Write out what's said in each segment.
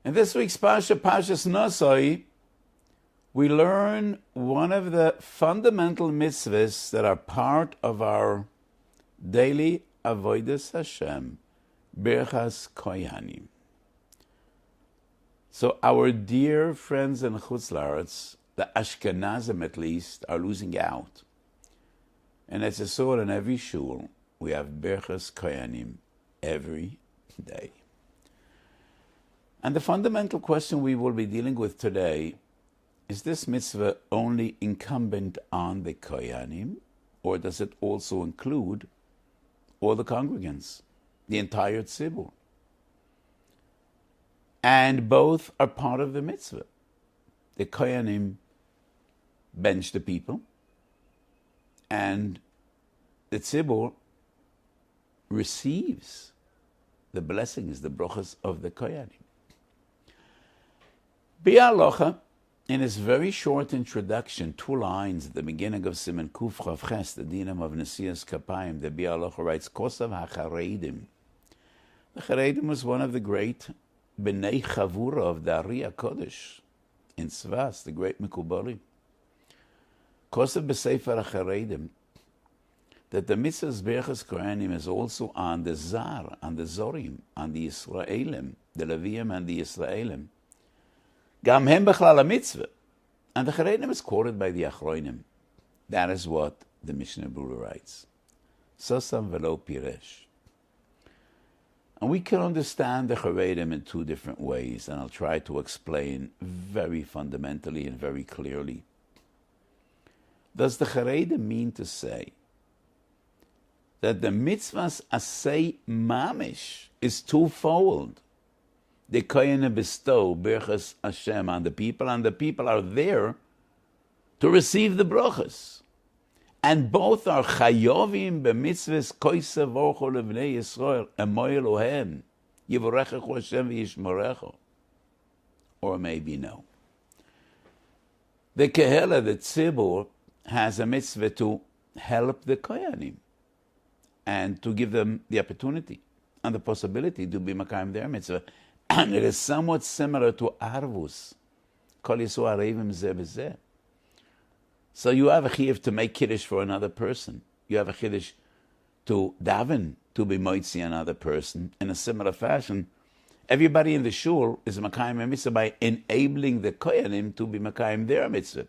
In this week's Parsha, Parshas Nosoi, we learn one of the fundamental mitzvahs that are part of our daily avodas Hashem, BIRCHAS KOHANIM. So our dear friends in Chutz La'aretz, the Ashkenazim at least, are losing out. And as I saw in every shul, we have BIRCHAS KOHANIM every day. And the fundamental question we will be dealing with today is this mitzvah only incumbent on the Kohanim, or does it also include all the congregants, the entire tzibur? And both are part of the mitzvah. The Kohanim bench the people, and the tzibur receives the blessings, the brachas of the Kohanim. Bi'alocha, in his very short introduction, 2 lines at the beginning of Siman Kuf Chav Ches, the dinam of Nesias Kapayim, the Bi'alocha writes, Kosav HaRav. The HaRav was one of the great B'nei Chavura of the Ari HaKodesh in Tzvas, the great Mekubalim. Kosav B'Sefer HaRav, that the mitzvah's BIRCHAS KOHANIM is also on the Zar, on the Zorim, on the Yisraelim, the Leviim and the Yisraelim. Gam hem bechlal a mitzvah. And the HaRav is quoted by the Achronim. That is what the Mishnah Berurah writes. Sosam velo piresh. And we can understand the HaRav in 2 different ways, and I'll try to explain very fundamentally and very clearly. Does the HaRav mean to say that the mitzvahs asay mamish is twofold? The Kohanim bestow BIRCHAS Hashem on the people, and the people are there to receive the brachas. And both are chayovim b'mitzvahs koisa vorcho levnei Yisrael emoy Elohem yivorechechu Hashem v'yishmorecho. Or maybe no. The Kehela, the tzibur, has a mitzvah to help the Kohanim and to give them the opportunity and the possibility to be makayim their mitzvah. And it is somewhat similar to Arvus. Kol Yisrael Arevim zeh b'zeh. So you have a chiyuv to make kiddush for another person. You have a chiddush to daven, to be moitzi another person. In a similar fashion, everybody in the shul is makayim a mitzvah by enabling the Kohanim to be makayim their mitzvah.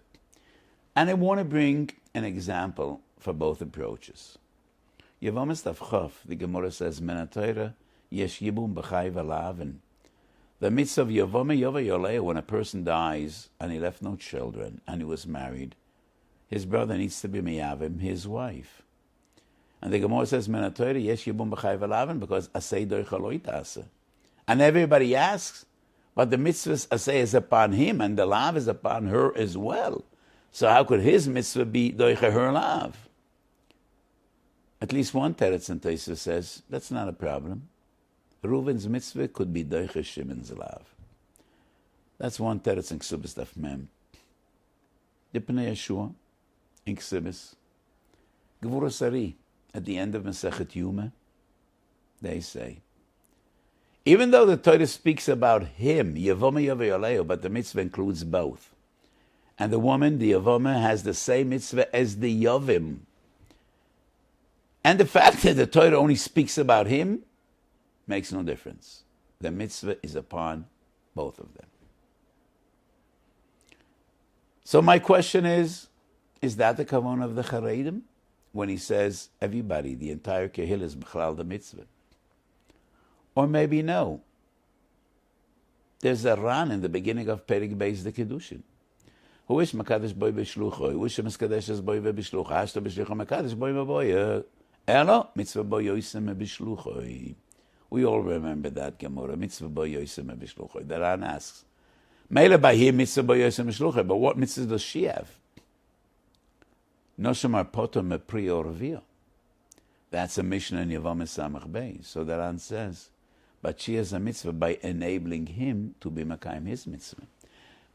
And I want to bring an example for both approaches. Yevomes Tavchav, the Gemara says, Men HaTorah yesh yibum b'chai v'lavin. The mitzvah of Yavome Yova Yoleh, when a person dies and he left no children and he was married, his brother needs to be miyavim his wife. And the Gemara says, Men HaTorah yesh yibum b'chai v'lavin, because asay doicha lo itase. And everybody asks, but the mitzvah's asay is upon him and the lav is upon her as well. So how could his mitzvah be doicha her lav? At least one teretz in Tosfos says, that's not a problem. Reuven's mitzvah could be doicha Shimon's lav. That's one teretz in Ksubis Daf Mem. The Pnei Yeshua in Ksubis. Gevurah Sari, at the end of Masechet Yuma, they say, even though the Torah speaks about him, Yavome Yovei, but the mitzvah includes both. And the woman, the Yavome, has the same mitzvah as the Yovim. And the fact that the Torah only speaks about him makes no difference. The mitzvah is upon both of them. So my question is that the kavanah of the HaRav when he says everybody, the entire kehillah is b'chlal the mitzvah? Or maybe no. There's a ran in the beginning of Perik Beis the Kiddushin. Who is Makadosh boy b'shlucho? Who is Mekadesh boy b'shlucho? Hashta b'shlucho Makadosh boy b'boy. Elo mitzvah boy yoisem b'shlucho. We all remember that Gemara, mitzvah bo yosem b'shluchoi. The Ran asks, Meila by him mitzvah bo yosem b'shluchoi, but what mitzvah does she have? Noshemar potom me pri orvio. That's a Mishnah in Yevamah Samach Bey. So the Ran says, but she has a mitzvah by enabling him to be makayim his mitzvah.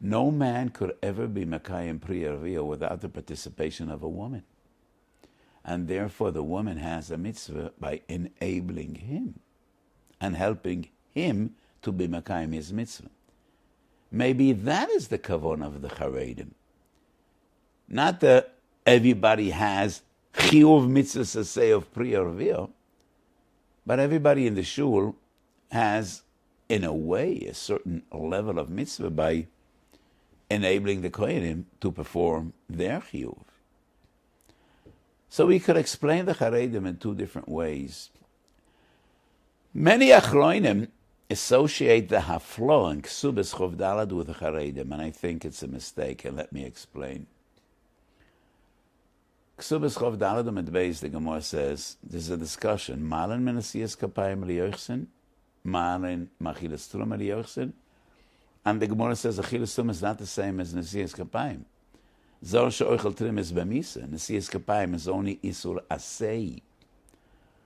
No man could ever be makayim pri orvio without the participation of a woman. And therefore the woman has a mitzvah by enabling him and helping him to be makayim his mitzvah. Maybe that is the kavon of the Haredim. Not that everybody has chiyuv mitzvah say of pri orvio, but everybody in the shul has, in a way, a certain level of mitzvah by enabling the kohanim to perform their chiyuv. So we could explain the Haredim in two different ways. Many achronim associate the haflo and ksubas chov dalad with the Haredim, and I think it's a mistake, and let me explain. Ksubas chov dalad and beis, the Gemara says, there's a discussion, malen menasiyas kapayim liyochsen, malen machilas trum liyochsen, and the Gemara says achilas trum is not the same as nasiyas kapayim. Zor she'oichel trim is b'misa, nasiyas kapayim is only isur asei.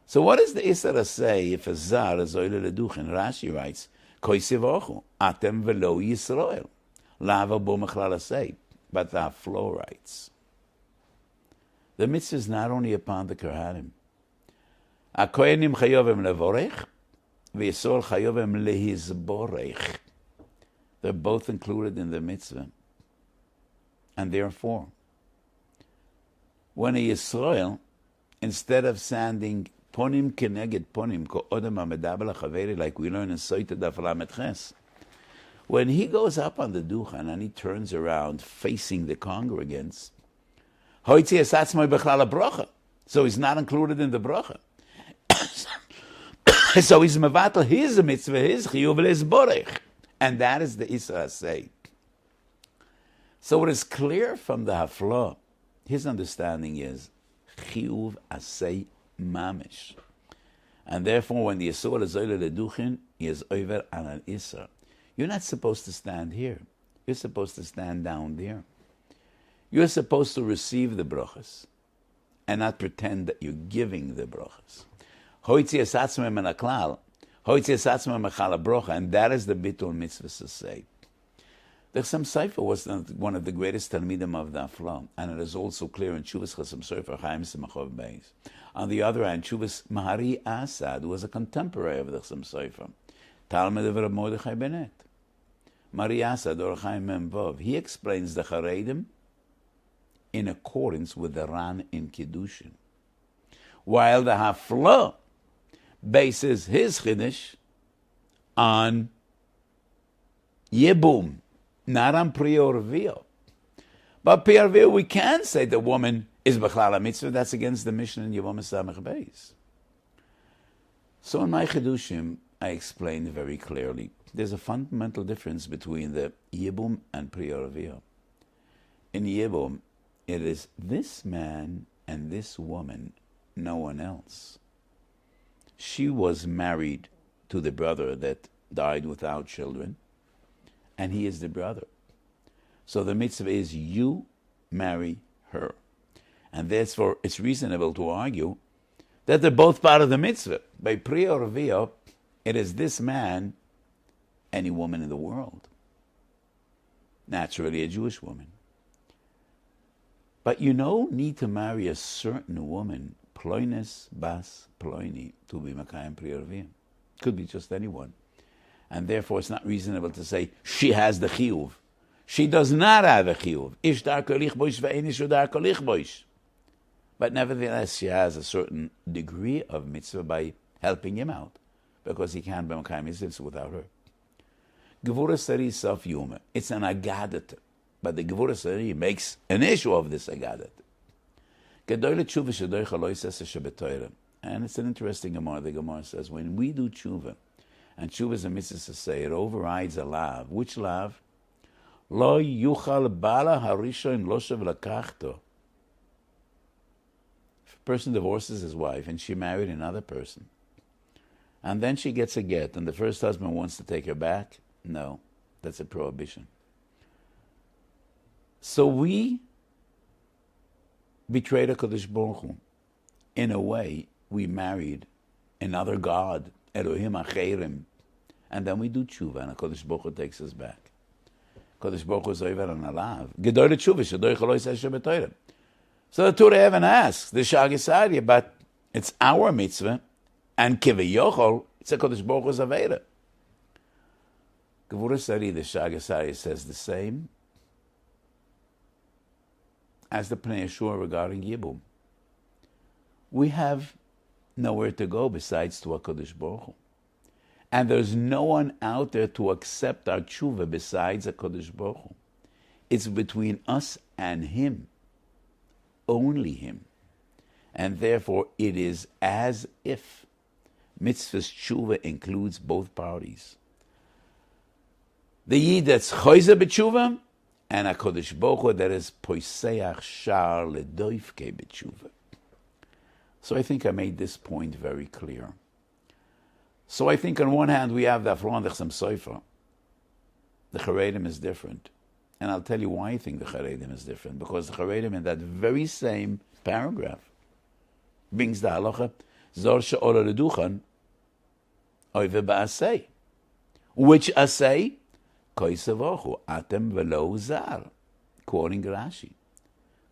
So what is the isur asei if a zar is oile leduchen? Rashi writes, koisivochu, atem velo Yisrael, lava bo mechlal asei. But the flow writes, the mitzvah is not only upon the kohanim. HaKohanim chayovim levorech, v'Yisrael chayovim lehizborech. They're both included in the mitzvah. And therefore, when a Yisrael, instead of standing ponim keneged ponim, ko odem ha-medaber l'chaveri, like we learn in Soita Daf Lamed Ches, when he goes up on the duchan and he turns around facing the congregants, hoitzi es atzmoi bechlal ha-brocha, so he's not included in the brocha. So he's mevatel his mitzvah, his chiyuv, his borech, and that is the Isra Asei. So it is clear from the hafla, his understanding is chiyuv asay mamish, and therefore when the yisur is oile leduchin, he is over on an isra. You're not supposed to stand here. You're supposed to stand down there. You're supposed to receive the brachas and not pretend that you're giving the brachas. Hoitzi esatzmei min haklal, hoitzi esatzmei mechal brocha, and that is the bitul mitzvah to say. The Chassam Sofer was one of the greatest Talmidim of the Afla, and it is also clear in Tshuvas Chassam Sofer Chaim Simachov Beis. On the other hand, Tshuvas Mahari Asad, who was a contemporary of the Chassam Sofer, Talmud of Reb Mordechai Benet. Mahari Asad, or Chaim Memvov, he explains the Haredim in accordance with the Ran in Kiddushin, while the Hafla bases his Chiddush on Yibum, not on Pri Orvio. But Pri Orvio, we can say the woman is B'chlal HaMitzvah. That's against the mission in Yevamah Samech Beis. So in my Chidushim, I explained very clearly, there's a fundamental difference between the Yibum and Pri Orvio. In Yibum, it is this man and this woman, no one else. She was married to the brother that died without children, and he is the brother. So the mitzvah is you marry her. And therefore it's reasonable to argue that they're both part of the mitzvah. By Pri Orvio, it is this man, any woman in the world. Naturally a Jewish woman. But you don't need to marry a certain woman, ploines bas ploini, to be Makayim Pri Orvio. Could be just anyone. And therefore it's not reasonable to say she has the chiyuv. She does not have a chiyuv. Ish dar kolich boish ve'enish dar kolich boish. But nevertheless, she has a certain degree of mitzvah by helping him out, because he can't be Makayim mitzvahs without her. Gevura Sari Saf Yuma. It's an agadat, but the Gevura Sari makes an issue of this agadat. Gedoyle tshuva shedoy chaloi sese shebetoyrem. And it's an interesting Gemara. The Gemara says, when we do tshuva, and tshuva is a mitzvah to say, it overrides a lav. Which lav? Lo yuchal bala harishon loshav lakachto. If a person divorces his wife and she married another person, and then she gets a get, and the first husband wants to take her back, no, that's a prohibition. So we betrayed HaKadosh Baruch Hu. In a way, we married another God, Elohim Acherim, and then we do tshuva, and HaKadosh Baruch Hu takes us back. HaKadosh Baruch Hu is over on alav. Gedoy l'tshuva, shedoy chaloi seshe b'toyrem. So the Torah even asks, the Shagisarya, but it's our mitzvah, and kiviyochol, it's HaKadosh Baruch Hu's aveda. Gevurah the Shagasari says the same as the Pnei Yeshua regarding Yibum. We have nowhere to go besides to HaKadosh Baruch Hu. And there's no one out there to accept our tshuva besides HaKadosh Baruch Hu. It's between us and Him. Only Him. And therefore it is as if mitzvah's tshuva includes both parties. The Yid that's choyze b'tshuva, and HaKadosh Baruch Hu that is poiseach shar ledoifke b'tshuva. So I think I made this point very clear. So I think on one hand we have the Afron Dechsam Sofer. The Charedim is different. And I'll tell you why I think the Charedim is different. Because the Charedim in that very same paragraph brings the halacha, Zor she'ola leduchan, oive ba'asei. Which asei? Koisavochu, atem velo zar. Quoting Rashi.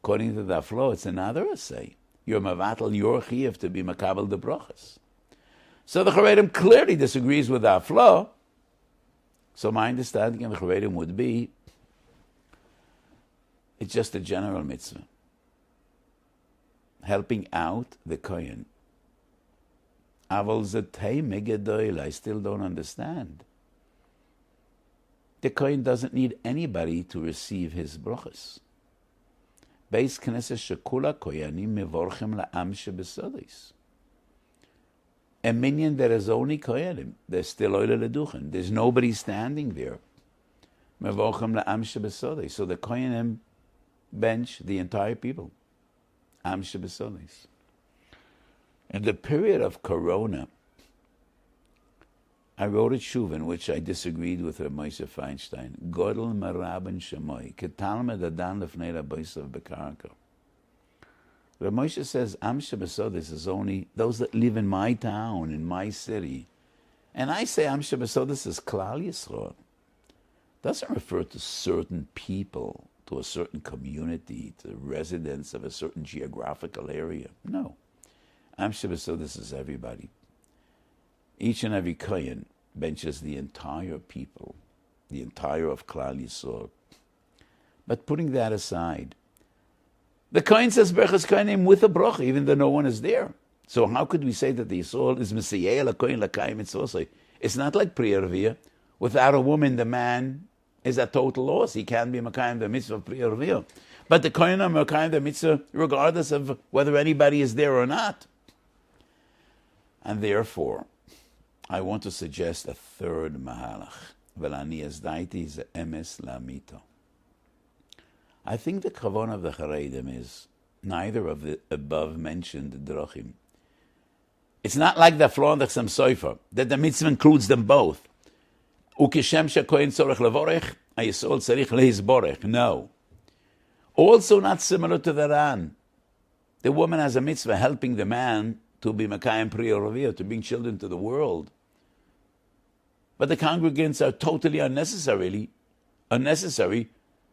According to the Aflo, it's another asei. You're mavatal your chiyuv to be makabel the brachas. So the Charedim clearly disagrees with the Aflo. So my understanding of the Charedim would be, it's just a general mitzvah. Helping out the Kohen. Aval zetei megedoil, I still don't understand. The Kohen doesn't need anybody to receive his brachas. Beis Knesset shekula koyanim mevorchem la'am shebesodis. A minyan there is only koyanim. There's still oile leduchen. There's nobody standing there. Mevorchem la'am shebesodis. So the koyanim bench the entire people. Am shebesodis. In the period of Corona, I wrote a tshuva in which I disagreed with Rav Moshe Feinstein. Godel meraben shemoy, ketalmed adan lefnei rabosav bekarka. Rav Moshe says, Am shebesodis is only those that live in my town, in my city. And I say Am shebesodis is Klal Yisrael. Doesn't refer to certain people, to a certain community, to residents of a certain geographical area. No. Am shebesodis is everybody. Each and every kohen benches the entire people, the entire of Klal Yisrael. But putting that aside, the kohen says BIRCHAS KOHANIM with a bracha, even though no one is there. So how could we say that the Yisrael is Mesiyeh l'kohen l'kayim mitzvosai? It's not like Pri Arviyah. Without a woman, the man is a total loss. He can't be Makayim the mitzvah of Pri Arviyah. But the kohen are Makayim the mitzvah regardless of whether anybody is there or not. And therefore, I want to suggest a third mahalach. Velani ezdaiti ze emes lamito. I think the kavanah of the Charedim is neither of the above-mentioned drachim. It's not like the Aflo Dechsam Sofer, that the mitzvah includes them both. Ukishem shekohen tzorech levorech, hayisol tzarich lehizborech. No. Also not similar to the Ran. The woman has a mitzvah helping the man to be Makayim Pri Arviyah, to bring children to the world. But the congregants are totally unnecessary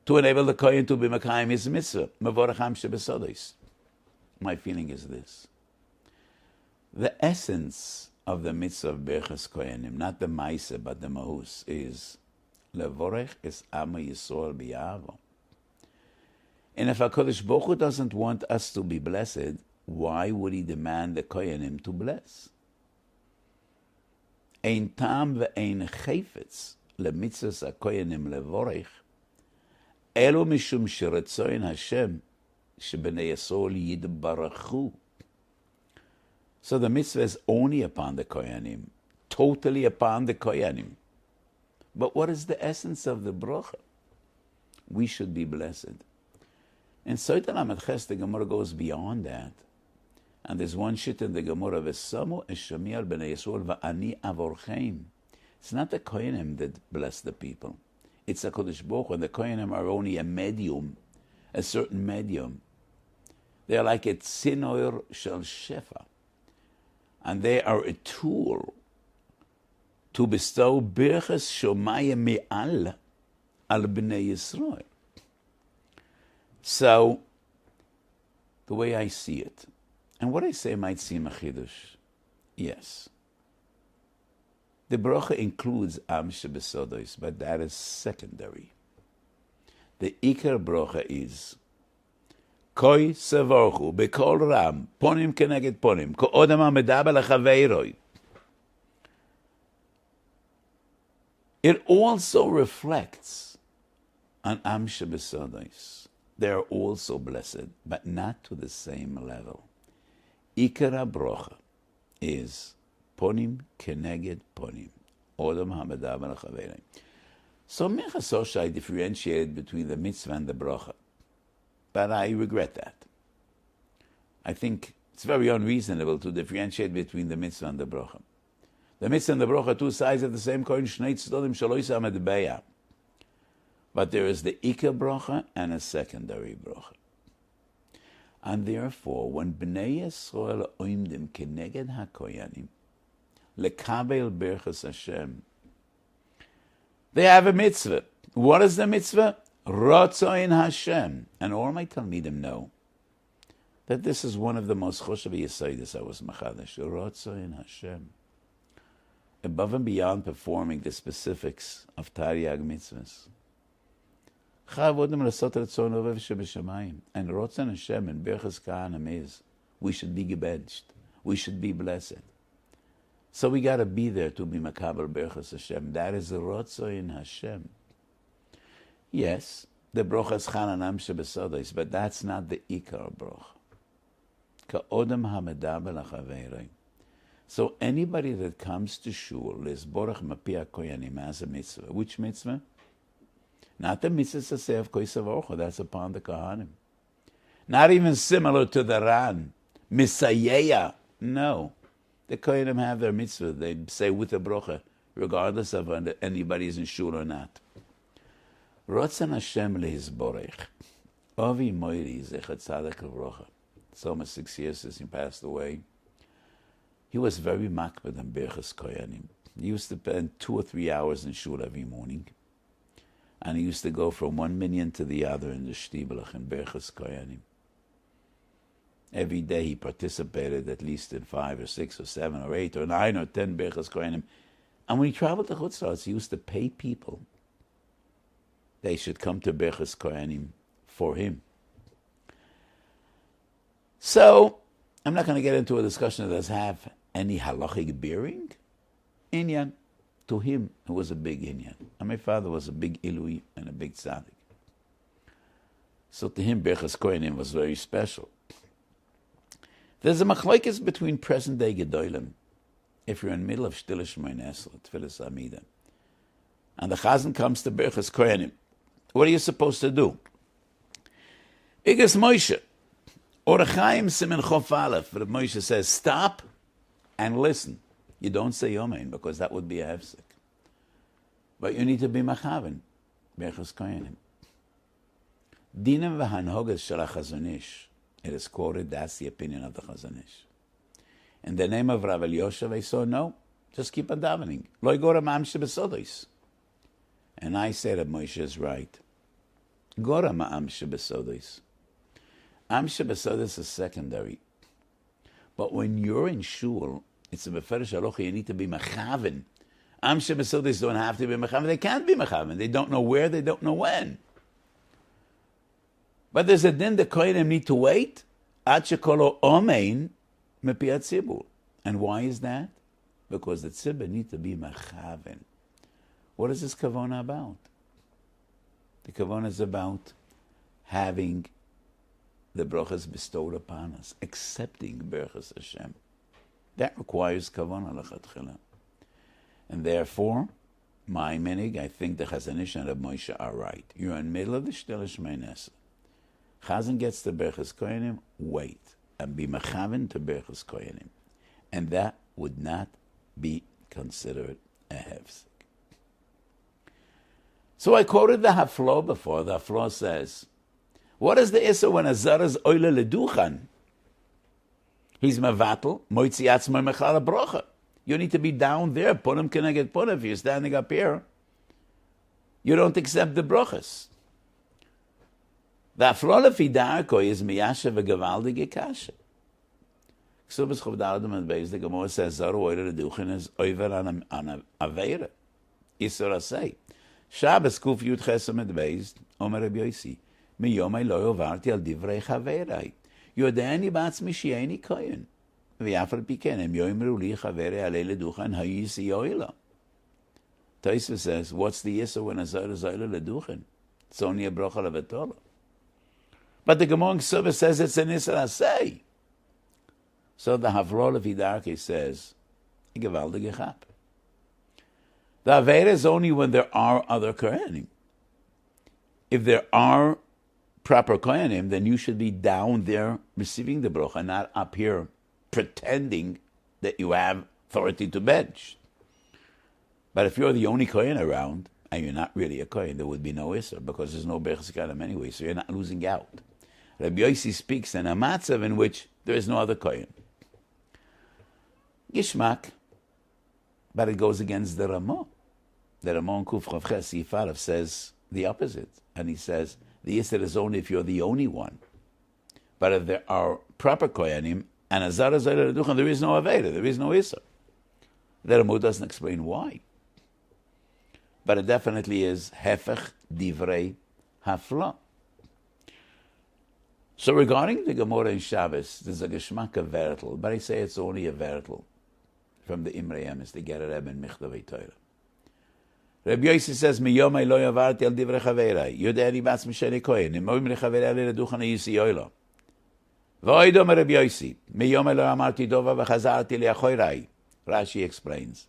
to enable the Kohen to be Makayim his mitzvah. Mevoracham shebesodis. My feeling is this. The essence of the mitzvah of BIRCHAS KOHANIM, not the Maise, but the Mahus, is Levorech es Ama Yisrael b'Yavo. And if HaKadosh Baruch Hu doesn't want us to be blessed, why would He demand the Kohanim to bless? Ein tam ve'ein chayfetz lemitzvahs HaKohanim levorech, elo mishum sheretzoin Hashem shebnei Yisrael yidbarachu. So the mitzvah is only upon the Kohanim, totally upon the Kohanim. But what is the essence of the bracha? We should be blessed. In Soita Lamed Ches, the Gemara goes beyond that. And there's one shit in the Gemara, V'samu eshamir b'nei Yisrael v'ani avorcheim. It's not the Kohanim that bless the people. It's the HaKadosh Baruch Hu, and the Kohanim are only a medium, a certain medium. They're like a tzinoir shel shefa. And they are a tool to bestow birchas shomayim me'al al b'nei Yisrael. So, the way I see it, and what I say might seem a chidush, yes. The bracha includes Am Shebesodos, but that is secondary. The Ikar bracha is Koi Sevorchu Bekol Ram Ponim Keneged Ponim Ko Odam HaMedaber Lechaveiroi. It also reflects on Am Shebesodos. They are also blessed, but not to the same level. Ikar bracha is Ponim Keneged Ponim Odam HaMedaber Lechaveiroi. So Minchas Oshai differentiated between the mitzvah and the bracha, but I regret that. I think it's very unreasonable to differentiate between the mitzvah and the bracha. The mitzvah and the bracha are two sides of the same coin. Shnei tzedodim shelo yisam edbeya. But there is the ikar bracha and a secondary bracha. And therefore, when Bnei Yisrael oimdim keneged HaKohanim lekabel BIRCHAS Hashem, they have a mitzvah. What is the mitzvah? Rotzoin Hashem. And all my Talmidim know that this is one of the most choshev yesodis I was machadash. Rotzoin Hashem. Above and beyond performing the specifics of Tariag mitzvahs. And Rotzon Hashem and BIRCHAS KOHANIM is, we should be gebenched, we should be blessed. So we got to be there to be makabel BIRCHAS Hashem. That is the Rotzon Hashem. Yes, the bracha is Chananam Shebesodos, but that's not the Ikar bracha. Ka'odam HaMedaber Lechaveiroi. So anybody that comes to shul is borach mapia koyanim as a mitzvah. Which mitzvah? Not the mitzvah say of koisavorcha. That's upon the kohanim. Not even similar to the Ran. Misayeya. No. The kohanim have their mitzvah. They say with the bracha, regardless of whether anybody is in shul or not. Rotzon Hashem lehizborech. Avi Moiri zechat tzaddik l'brocha. It's almost 6 years since he passed away. He was very makbid on BIRCHAS KOHANIM. He used to spend 2 or 3 hours in shul every morning. And he used to go from one minyan to the other in the shtibelach in BIRCHAS KOHANIM. Every day he participated at least in 5 or 6 or 7 or 8 or 9 or 10 BIRCHAS KOHANIM. And when he traveled to Chutz La'aretz, he used to pay people. They should come to BIRCHAS KOHANIM for him. So, I'm not going to get into a discussion that does have any halachic bearing. Inyan. To him, it was a big inyan. And my father was a big ilui and a big tzaddik. So to him, BIRCHAS KOHANIM was very special. There's a machlokes between present-day gedolim. If you're in the middle of Shtila Shmoneh Esrei, Tfilas Amida, and the chazan comes to BIRCHAS KOHANIM, what are you supposed to do? Igas Moshe, Orachaim Simen Chof Aleph, but Moshe says, stop and listen. You don't say Yomein, because that would be a hefsek. But you need to be machaven, BIRCHAS KOHANIM. Dinam v'hanhogas shel HaChazon Ish. It is quoted, that's the opinion of the Chazon Ish. In the name of Rav Elyoshev, I saw, no, just keep on davening. Lo yigorem am shebesodos. And I say that Moshe is right. Gorem am shebesodos. Am shebesodos is secondary. But when you're in shul, it's a beferish halacha, you need to be mechaven. Am shebesodos don't have to be mechaven. They can't be mechaven. They don't know where, they don't know when. But there's a din the kohanim need to wait. Ad shekolo omein mepi hatzibur. And why is that? Because the tzibur need to be mechaven. What is this kavona about? The kavona is about having the brachas bestowed upon us, accepting BIRCHAS Hashem. That requires kavona lechatchila. And therefore, my menig, I think the Chazon Ish and Reb Moshe are right. You're in the middle of the Shtila Shmoneh Esrei. Chazan gets to BIRCHAS KOHANIM, wait, and be mechaven to BIRCHAS KOHANIM. And that would not be considered a hefsek. So I quoted the Haflo before. The Haflo says, what is the issa when a zar is oile leduchan? He's mevatel, moitzi atzmo mechala brocha. You need to be down there, punim keneged punim. If you're standing up here, you don't accept the brochas. The Haflo lefi darko is miyasha v'gavaldige kasha. Ksubas Chavdaladam and Beis, the Gemara says, Zaro Oire Leduchen is over on Aveira. Isra Asay. Shabbos Kuf Yud Chesam and Beis, Omer Rabbi Yossi, Miyomai lo yovarti al divrei chaverai. Yodani batzmi shi'eni kohen. V'yafal piken, em yoimru li chaverei alei leduchen ha'yisi yoila. Taisva says, what's the Yisra when a Zayla Zayla leduchen? It's only a bracha levatolo. But the Gemara Ksubas says it's an Isra Asay. So the Havrol Vidarke says, Gevaldige Chap. The Aveira is only when there are other Kohanim. If there are proper Kohanim, then you should be down there receiving the bracha, not up here pretending that you have authority to bench. But if you're the only Kohen around, and you're not really a Kohen, there would be no Isser, because there's no BIRCHAS anyway, so you're not losing out. Rabbi Yossi speaks in a matzav in which there is no other Kohen. Gishmak, but it goes against the Ramah. The Ramah in Kuf Chav Ches Sif Aleph says the opposite, and he says the Isser is only if you're the only one. But if there are proper Kohanim and Azar Azar Leduchen, there is no Aveira, there is no Isser. The Ramah doesn't explain why. But it definitely is Hefech Divrei Hafla. So regarding the Gemara in Shabbos, there's a Geschmack of Vertel, but I say it's only a Vertel from the Imrei Emes, the Ger Rebbe in Michdavei Torah. Rabbi Yossi says, Miyomai lo yavarti al divrei chaverai, yodei batz misheni kohen, imoim lechaverai ale leduchan yisi yoilo. V'oidom Rabbi Yossi, Miyomai lo amarti dova v'chazarti liachoirai. Rashi explains.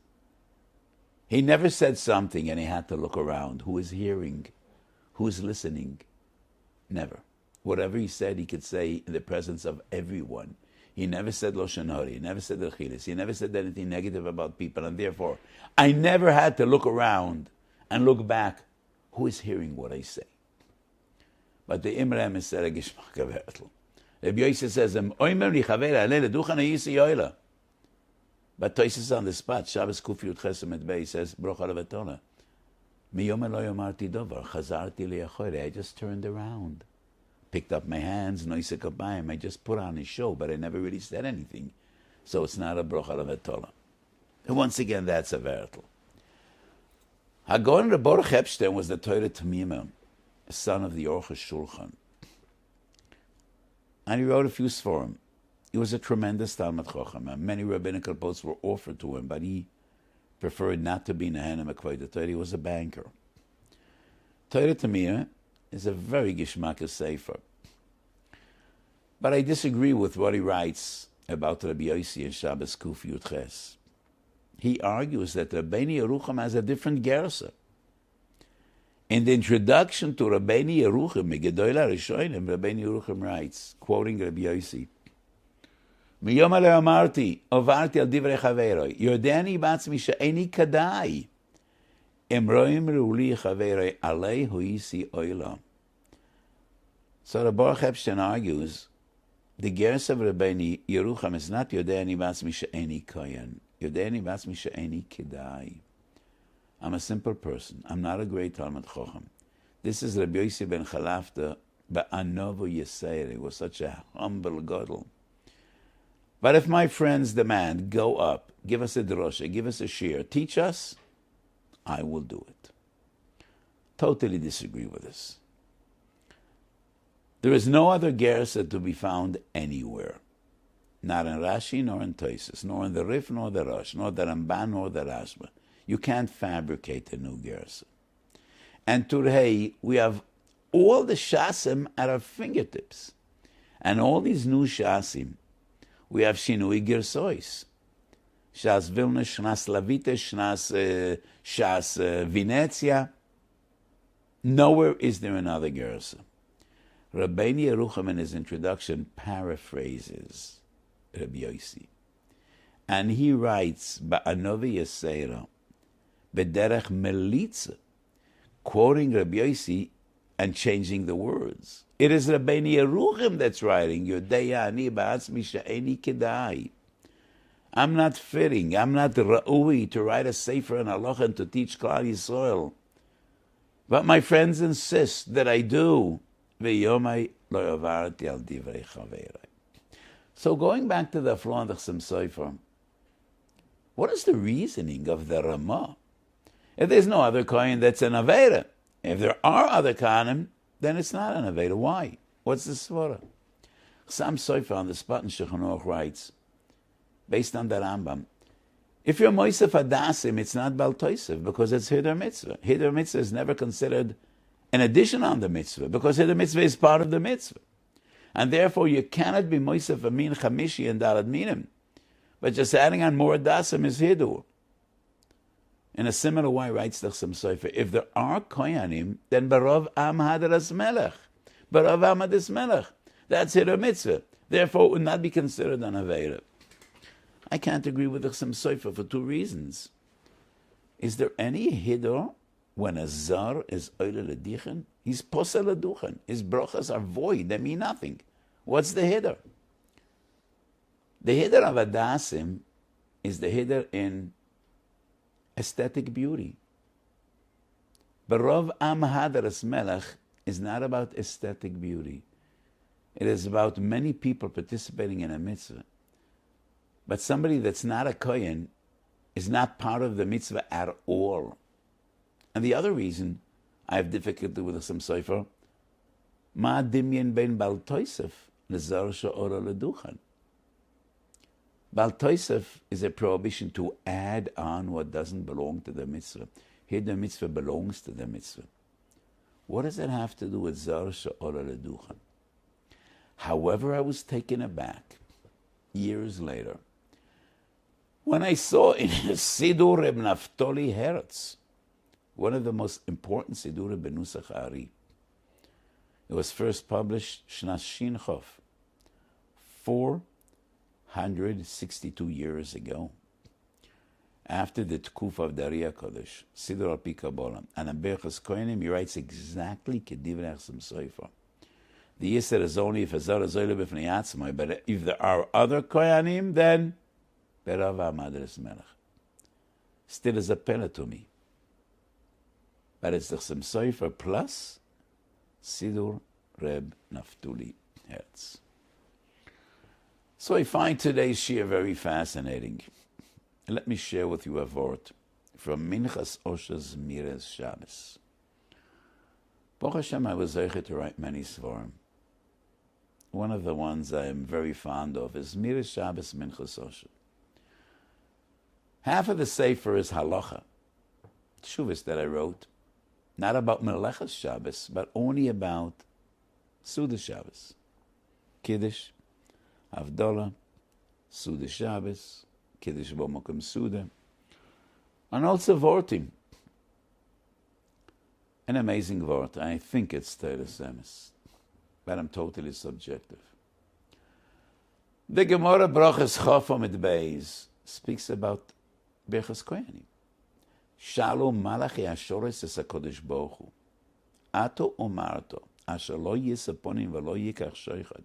He never said something and he had to look around. Who is hearing? Who is listening? Never. Whatever he said, he could say in the presence of everyone. He never said Lashon Hara, he never said Rechilis, he never said anything negative about people, and therefore, I never had to look around and look back. Who is hearing what I say? But the Imrei Emes said a Gishmak of Hertel. Rabbi Yossi says, Oimer li chavera alei leduchan ha'yisi yoila. But Tosis on the spot, Shabbos Kuf Yud Chesam et Beis says, Brocha levatona. Miyom lo yomarti dovar, chazarti li'achoire. I just turned around. Picked up my hands, noise kabayim. I just put on a show, but I never really said anything. So it's not a brocha levatola. And once again, that's a vertel. Hagon Baruch Epstein was the Torah Tamima, a son of the Orcha Shulchan. And he wrote a few svarim. He was a tremendous Talmud Chacham. Many rabbinical posts were offered to him, but he preferred not to be Nehenim Akvayda Torah. He was a banker. Torah Tamima is a very Gishmak sefer. But I disagree with what he writes about Rabbi Yossi and Shabbos Kuf Yud Ches. He argues that Rabbeinu Yerucham has a different gersa. In the introduction to Rabbeinu Yerucham, Megedoil HaRishonim, Rabbeinu Yerucham writes, quoting Rabbi Yossi, Miyom alei amarti, ovarti al divrei chaveroi, yodeni batzmi she'eni kadai, Emroim Ruli Chaverei Alei Huisi Oila. So the Baruch Epstein argues the gersa of Rabbeinu Yerucham is not Yodei Batzmi She'eni Kohen, Yodei Batzmi She'eni Kedai. I'm a simple person. I'm not a great Talmud Chacham. This is Rabbi Yossi ben Chalafta Ba'anovu Yisrael. He was such a humble gadol. But if my friends demand, go up, give us a drosha, give us a shir, teach us, I will do it. Totally disagree with this. There is no other gersa to be found anywhere. Not in Rashi, nor in Tosis, nor in the Rif, nor the Rosh, nor the Ramban, nor the Rashba. You can't fabricate a new gersa. And today, we have all the shasim at our fingertips. And all these new shasim, we have shinui gersois. Shas Vilna, Shnas Lavita, Shas Venezia. Nowhere is there another gersa. Rabbeinu Yerucham in his introduction paraphrases Rabbi Yossi. And he writes, Ba'anovi Yisera, B'derech Melitza, quoting Rabbi Yossi and changing the words. It is Rabbeinu Yerucham that's writing, Yodeya ani ba'atzmi she'eni kedai. I'm not fitting, I'm not ra'ui to write a sefer in halacha and to teach Klal Yisrael. But my friends insist that I do. V'yomai lo yavarti al divrei chaverei. So going back to the Aflon Sim Sofer, what is the reasoning of the Ramah? If there's no other Kohen, that's an Aveda. If there are other Kohanim, then it's not an Aveda. Why? What's the Svara? Sam Sofer on the spot in Shulchan Aruch writes, based on the Rambam, if you're Moisef Adasim, it's not Bal Toisev because it's Hider Mitzvah. Hider Mitzvah is never considered an addition on the Mitzvah because Hider Mitzvah is part of the Mitzvah. And therefore you cannot be Moisef Amin Chamishi and Dalad Minim. But just adding on more Adasim is Hidur. In a similar way, writes the Sam Sofer, if there are Kohanim, then Barov Am Hadaras Melech. Barov Am Hadis Melech. That's Hider Mitzvah. Therefore it would not be considered an Aveda. I can't agree with the Chassam Sofer for two reasons. Is there any hiddur when a zar is oile ledichen? He's posel leduchen. His brachas are void. They mean nothing. What's the hiddur? The hiddur of Adasim is the hiddur in aesthetic beauty. Barov Am Hadaras Melech is not about aesthetic beauty. It is about many people participating in a mitzvah. But somebody that's not a Kohen is not part of the mitzvah at all. And the other reason I have difficulty with some Sofer, Ma dimyen ben Bal Toisef lezar she'ora leduchan. Bal Toisef is a prohibition to add on what doesn't belong to the mitzvah. Here the mitzvah belongs to the mitzvah. What does that have to do with zar she'ora leduchan? However, I was taken aback years later when I saw in Sidur Reb Naftali Hertz, one of the most important Sidur Benusach Ari. It was first published Shnas Shin Chof, 462 years ago, after the Tkuf of Dariya Kodesh, Sidur Al-Pi Kabbalah. And in BIRCHAS KOHANIM, he writes exactly Kedivrei Chassam Sofer. The Yisr is only if a Zara Zoyle B'fnei Atzmai, but if there are other Kohanim, then Berav Amadres Melech. Still is a pena to me. But it's the Chassam Sofer plus Sidur Reb Naftali Hertz. So I find today's Shir very fascinating. Let me share with you a word from Minchas Osher's Mires Shabbos. Baruch Hashem, I was able to write many svarim. One of the ones I am very fond of is Mires Shabbos Minchas Osher. Half of the Sefer is halacha, shuvas that I wrote, not about Melechas Shabbos, but only about Suda Shabbos. Kiddush, Havdalah, Suda Shabbos, Kiddush B'Mokum Suda, and also Vortim. An amazing word. I think it's Teres Emes, but I'm totally subjective. The Gemara Brachas Chafam et Beis speaks about BIRCHAS KOHANIM. Shalom Malachi Ashores es HaKodesh Baruch Hu. Ato Omarto Asher lo yisaponim v'lo yikach shoichad.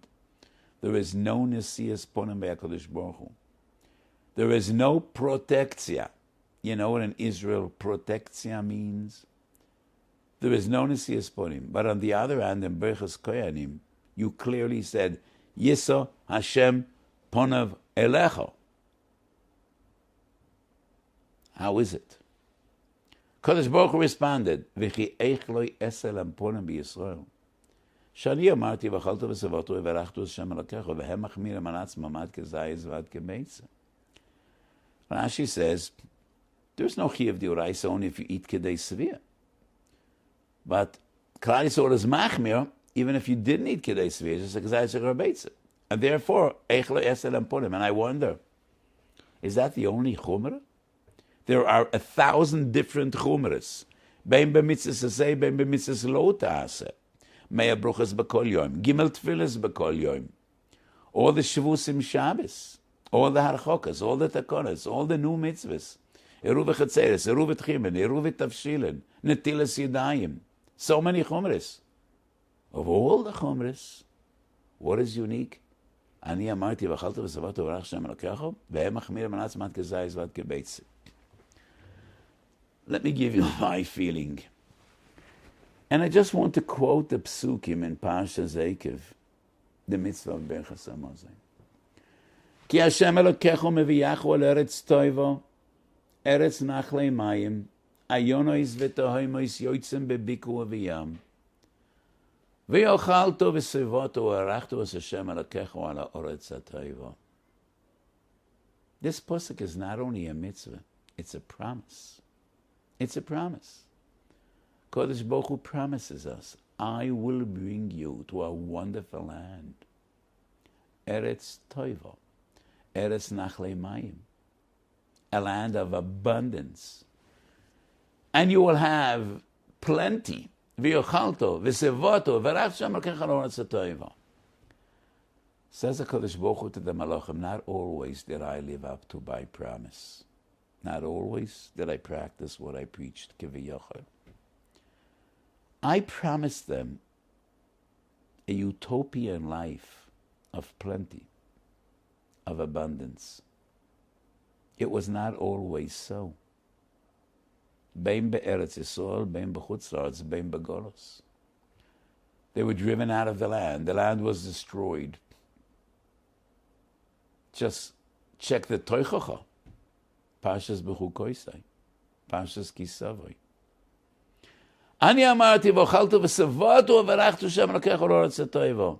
There is no Nesias Ponim by HaKodesh Baruch Hu. There is no protectia. You know what in Israel protectia means? There is no Nesias Ponim. But on the other hand, in BIRCHAS KOHANIM, you clearly said, Yiso Hashem Ponav Elecho. How is it? Kodesh Baruch Hu responded, V'chi eich lo esel amponim b'Yisrael. Shani amarti v'chaltu v'savatu v'erachtu Hashem alakecho v'hem machmir amanatz mamad kezayis v'ad kemeitza. Rashi says, there's no chiyuv d'oraisa only if you eat kedei svia. But Klal Yisrael is machmir even if you didn't eat kedei svia, just like kezayis v'rabeitza. And therefore, eich lo esel amponim. And I wonder, is that the only chumrah? There are 1,000 different chumras. Bein b'mitzvahs aseh, bein b'mitzvahs lo ta'aseh. Mea bruchas b'kol yom. Gimel tfilas b'kol yom. All the shavusim Shabbos. All the harchokas. All the takonas. All the new mitzvahs. Eruv v'chatzeres. Eruv v'tchimen. Eruv v'tavshilin. Netilas yadayim. So many chumras. Of all the chumras, what is unique? Ani amarti v'chaltu v'savatu v'rach Hashem alakecho v'hem machmir manatz mat kezayis v'ad kebeitzi. Let me give you my feeling. And I just want to quote the psukim in Parsha Zekev, the mitzvah of BIRCHAS Hamazon. Ki Hashem Elokecho meviyachu al eretz toivo, eretz nachlei mayim, ayonois v'tohoimois yoitzim bebiku aviyam. V'yochalto v'sevoto v'arachto es Hashem Elokecho al ha'oretz ha'toivo. This pasuk is not only a mitzvah, it's a promise. It's a promise. Kodesh Baruch Hu promises us, I will bring you to a wonderful land. Eretz Toivo, Eretz Nachlei Mayim, a land of abundance. And you will have plenty. V'yochalto, v'sevoto, v'rach Shem Elokecha l'oretz ha'toivo. Says the Kodesh Baruch Hu to the Malachim, not always did I live up to my promise. Not always did I practice what I preached, Kiviyachar. I promised them a utopian life of plenty, of abundance. It was not always so. Bein be'eretz Yisrael, bein b'chutz la'aretz, bein b'golos. They were driven out of the land. The land was destroyed. Just check the Toichacha. Pashas b'chukoisai. Pashas kisavoi. Ani amarti v'ochaltu v'savatu v'arachtu Shem Elokecha l'oretz ha'toivo.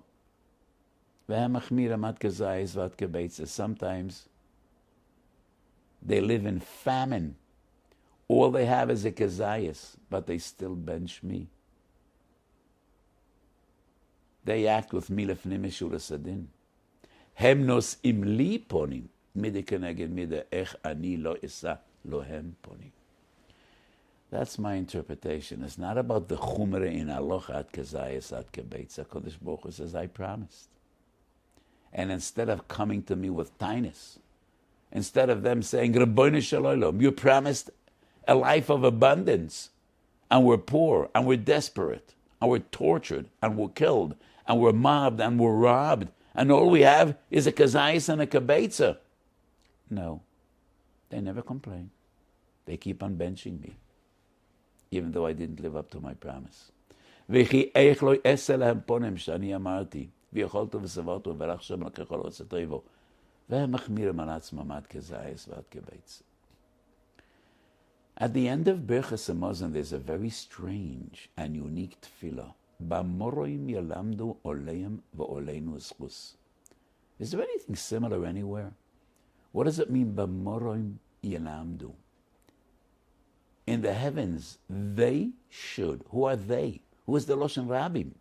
V'hem achmir amat kazayis v'at kebeitza. Sometimes they live in famine. All they have is a kazayis, but they still bench me. They act with milef nimishur asadin. Hem nos imli ponim. Mide keneged mide ech ani lo isa lohem ponim. That's my interpretation. It's not about the chumre in aloch at kezayis at kebeitza. Kodesh Baruch Hu says, I promised. And instead of coming to me with tinus, instead of them saying, Rabbeinu Shalom, you promised a life of abundance, and we're poor, and we're desperate, and we're tortured, and we're killed, and we're mobbed, and we're robbed, and all we have is a kazayis and a kebeitza. No, they never complain. They keep on benching me, even though I didn't live up to my promise. V'chi eich lo esel hem ponem shani amarti, v'yocholto v'savato v'rach Shem Elokecha l'oretz ha'toivo, v'hem machmirim al atzmam ad kezayis v'ad kebeitza. At the end of BIRCHAS Hamazon, there's a very strange and unique tefillah. Ba'moroim yalamdu oleim v'oleinu eschus. Is there anything similar anywhere? What does it mean, Ba'moroim yalamdu? In the heavens, they should. Who are they? Who is the Loshen Rabbim?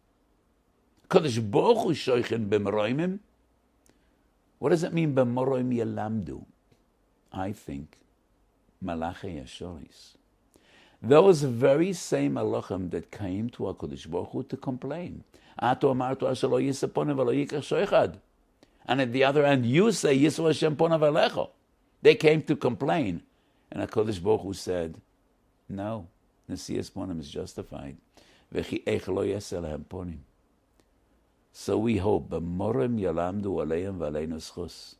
Kodesh Baruch Hu shoichen b'moroimim. What does it mean, Ba'moroim yalamdu? I think Malachi Yashoris. Those very same Malachim that came to HaKadosh Baruch Hu to complain. Ato amartu asher lo yiseh ponav v'lo yikach shoichad. And at the other end, you say, Yisro Hashem ponav alecho. They came to complain. And HaKadosh Baruch Hu said, no, Nesias ponim is justified. V'chi eich lo yaseh lehem ponim. So we hope, b'morim yalamdu aleim v'aleinu schus.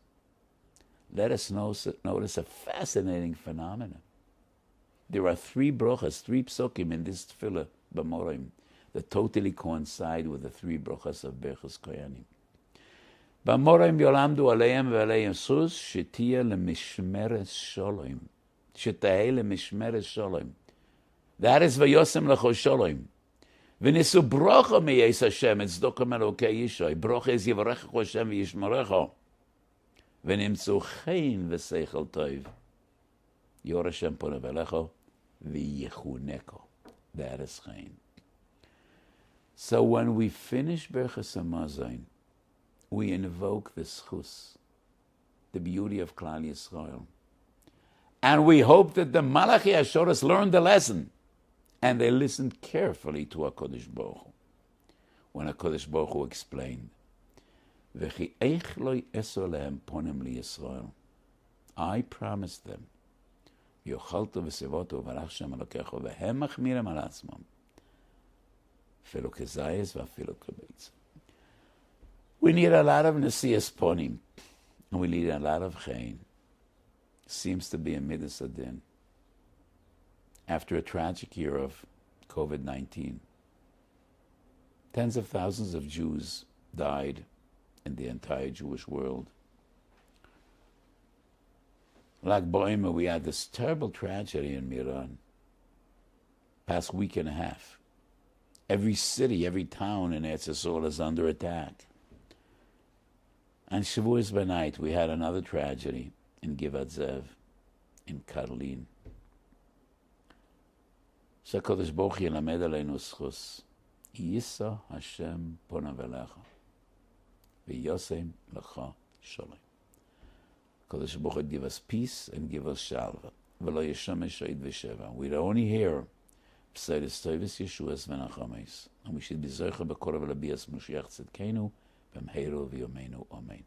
Let us notice a fascinating phenomenon. There are 3 brochas, 3 psukim in this tefillah, b'morim, that totally coincide with the 3 brochas of BIRCHAS KOHANIM. B'morim yolamdu aleim v'aleim schus, shetia lemishmeres sholom. Shetahei lemishmeres sholom. That is v'yosem lecho sholom. V'nisu brocha miyes Hashem, it's dokem elokei yishoy. Brocha is yivarecha Hashem v'yishmerecha. V'nimtzu chein v'seichel toiv. Yor Hashem ponav elecho v'yichuneko. That is chein. So when we finish BIRCHAS Hamazon, we invoke the schus, the beauty of Klal Yisrael. And we hope that the Malachi Ashoros learned the lesson, and they listened carefully to HaKadosh Baruch Hu. When HaKadosh Baruch Hu explained, V'chi eich lo yeso lehem ponim li Yisrael. I promised them, Yochalto v'sevoto v'rach Shem Elokecha v'hem machmirem al atzmam. Filo kezayis v'afilo kebeitza. We need a lot of nesias ponim, and we need a lot of chein. Seems to be a midas adin. After a tragic year of COVID-19, tens of thousands of Jews died in the entire Jewish world. Like Boima, we had this terrible tragedy in Miran. Past week and a half. Every city, every town in Eretz Yisrael is under attack. And Shavuos by night, we had another tragedy in Givat Zev, in Karlin. So HaKadosh Baruch Hu yelamed aleinu zchus. Yisa Hashem ponav elecha. V'yosem lecha shalom. HaKadosh Baruch Hu give us peace and give us shalva. V'lo yeshamesh oid v'sheva. We're only here B'Seiris Tovis Yeshuas V'Nachames. And we should be zocher b'korah v'labias Mashiach Tzidkenu b'mheiro v'yomeinu. Amen.